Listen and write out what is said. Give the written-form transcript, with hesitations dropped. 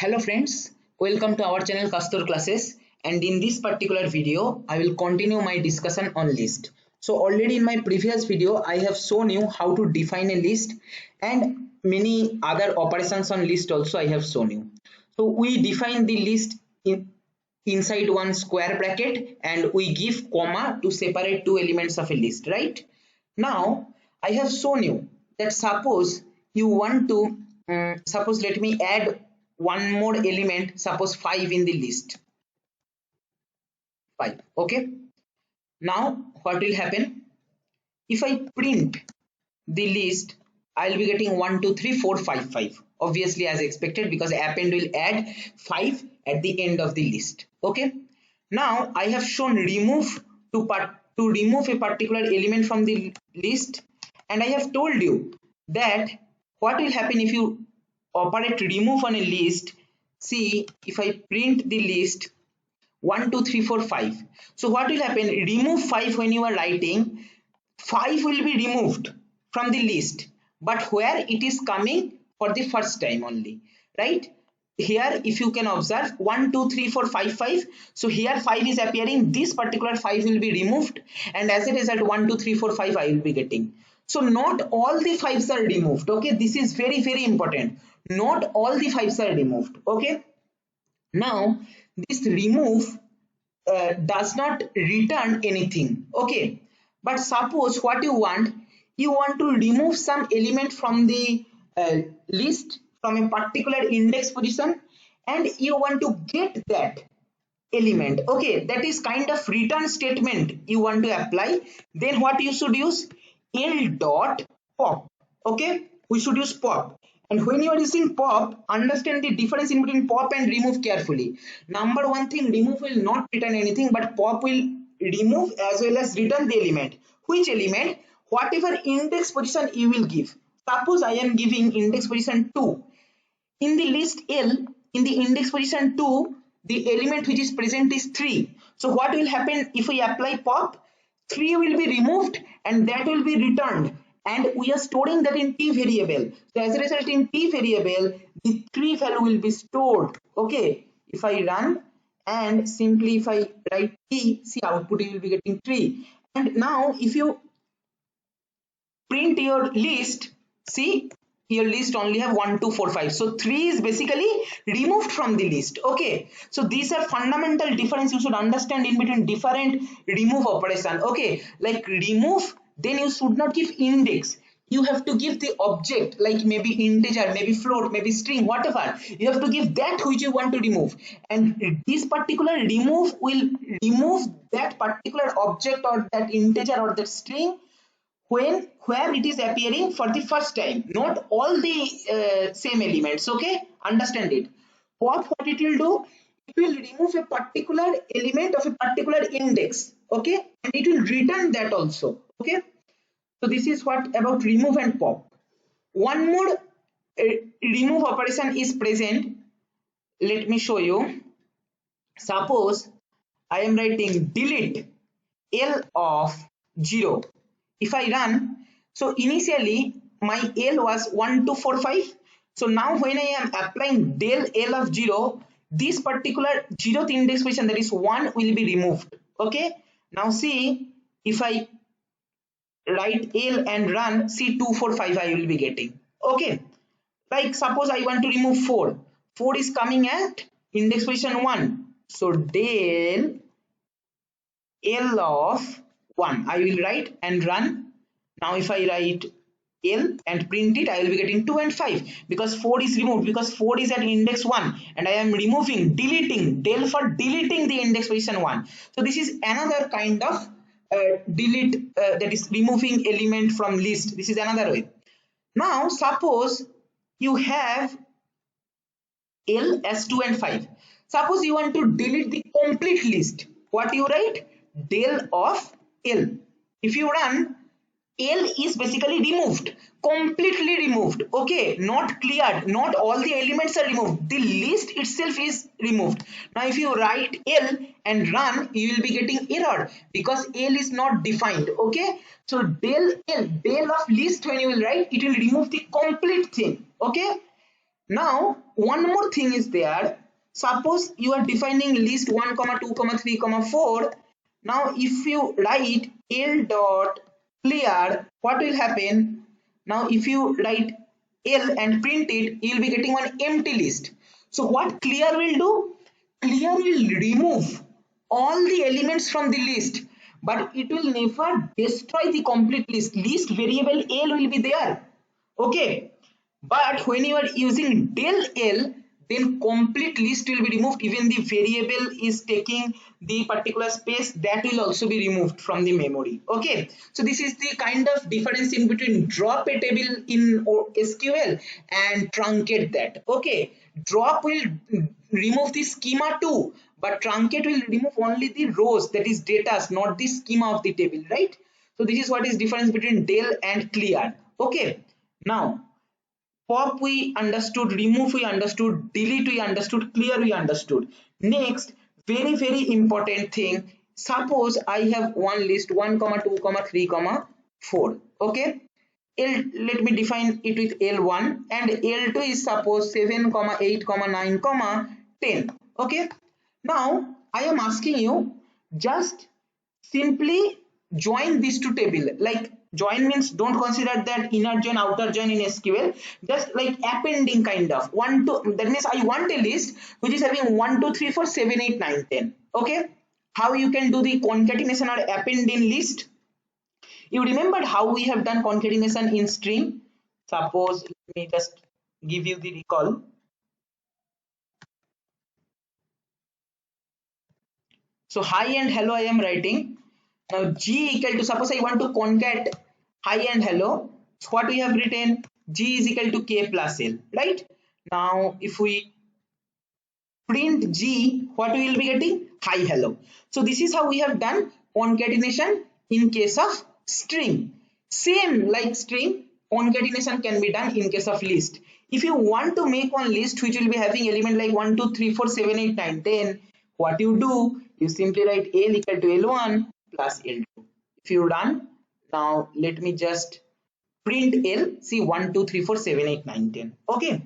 Hello friends, welcome to our channel Kastur Classes, and in this particular video I will continue my discussion on list. So already in my previous video I have shown you how to define a list and many other operations on list also I have shown you. So we define the list inside one square bracket and we give comma to separate two elements of a list, right? Now I have shown you that suppose you want to suppose let me add one more element, suppose 5 in the list, 5. Okay, now what will happen if I print the list? I'll be getting 1 2 3 4 5 5, obviously as expected, because append will add 5 at the end of the list. Okay, now I have shown remove to remove a particular element from the list, and I have told you that what will happen if you operate remove on a list. See, if I print the list 1 2 3 4 5, so what will happen? Remove 5. When you are writing, 5 will be removed from the list, but where it is coming for the first time only, right? Here if you can observe 1 2 3 4 5 5, so here 5 is appearing, this particular 5 will be removed, and as a result 1 2 3 4 5 I will be getting. So not all the 5s are removed. Okay, this is very important. Not all the 5s are removed. Okay, now this remove does not return anything. Okay, but suppose what you want to remove some element from the list from a particular index position, and you want to get that element. Okay, that is kind of return statement you want to apply. Then what you should use? L dot pop. Okay, we should use pop. And when you are using pop, understand the difference in between pop and remove carefully. Number one thing, remove will not return anything, but pop will remove as well as return the element. Which element? Whatever index position you will give. Suppose I am giving index position 2. In the list L, in the index position 2, the element which is present is 3. So what will happen if we apply pop? 3 will be removed and that will be returned, and we are storing that in t variable. So as a result, in t variable the 3 value will be stored. Okay, if I run and simply if I write t, see output you will be getting 3. And now if you print your list, see your list only have 1 2 4 5, so 3 is basically removed from the list. Okay, so these are fundamental difference you should understand in between different remove operation. Okay, like remove, then you should not give index, you have to give the object, like maybe integer, maybe float, maybe string, whatever. You have to give that which you want to remove, and this particular remove will remove that particular object or that integer or that string where it is appearing for the first time, not all the same elements. Okay, understand it. What it will do, it will remove a particular element of a particular index. Okay, and it will return that also. Okay, so this is what about remove and pop. One more remove operation is present. Let me show you. Suppose I am writing delete L of 0. If I run, so initially my L was 1 2 4 5. So now when I am applying del L of 0, this particular 0th index position, that is 1, will be removed. Okay, now see, if I write L and run, see 2 4 5 I will be getting. Okay, like suppose I want to remove 4. 4 is coming at index position 1. So del L of 1 I will write and run. Now if I write L and print it, I will be getting 2 and 5, because 4 is removed, because 4 is at index 1 and I am removing, deleting, del for deleting the index position 1. So this is another kind of delete, that is removing element from list. This is another way. Now suppose you have L as 2 and 5. Suppose you want to delete the complete list. What you write? Del of L. If you run, L is basically removed, completely removed. Okay, not cleared, not all the elements are removed, the list itself is removed. Now if you write L and run, you will be getting error because L is not defined. Okay, so del L, del of list, when you will write, it will remove the complete thing. Okay, Now one more thing is there. Suppose you are defining list 1 comma 2 comma 3 comma 4. Now if you write L dot clear, what will happen? Now if you write L and print it, you will be getting one empty list. So what clear will do? Clear will remove all the elements from the list, but it will never destroy the complete list. List variable L will be there. Okay, but when you are using del L, then complete list will be removed. Even the variable is taking the particular space, that will also be removed from the memory. Okay, so this is the kind of difference in between drop a table in SQL and truncate that. Okay, drop will remove the schema too, but truncate will remove only the rows, that is data, not the schema of the table, right? So this is what is difference between del and clear. Okay, now pop we understood, remove we understood, delete we understood, clear we understood. Next, very important thing. Suppose I have one list 1 comma 2 comma 3 comma 4. Okay, let me define it with L1, and L2 is suppose 7 comma 8 comma 9 comma 10. Okay, now I am asking you, just simply join these two table. Like join means don't consider that inner join outer join in SQL, just like appending kind of one to, that means I want a list which is having 1 2 3 4 7 8 9 10. Okay, how you can do the concatenation or append in list? You remembered how we have done concatenation in string? Suppose let me just give you the recall. So hi and hello I am writing. Now G equal to, suppose I want to concat hi and hello. So what we have written, G is equal to K plus L, right? Now if we print G, what we will be getting? Hi hello. So this is how we have done concatenation in case of string. Same like string, concatenation can be done in case of list. If you want to make one list which will be having element like 1 2 3 4 7 8 9 10, what you do, you simply write L equal to L1 plus L2. If you done, now let me just print L, see 1 2 3 4 7 8 9 10. Okay,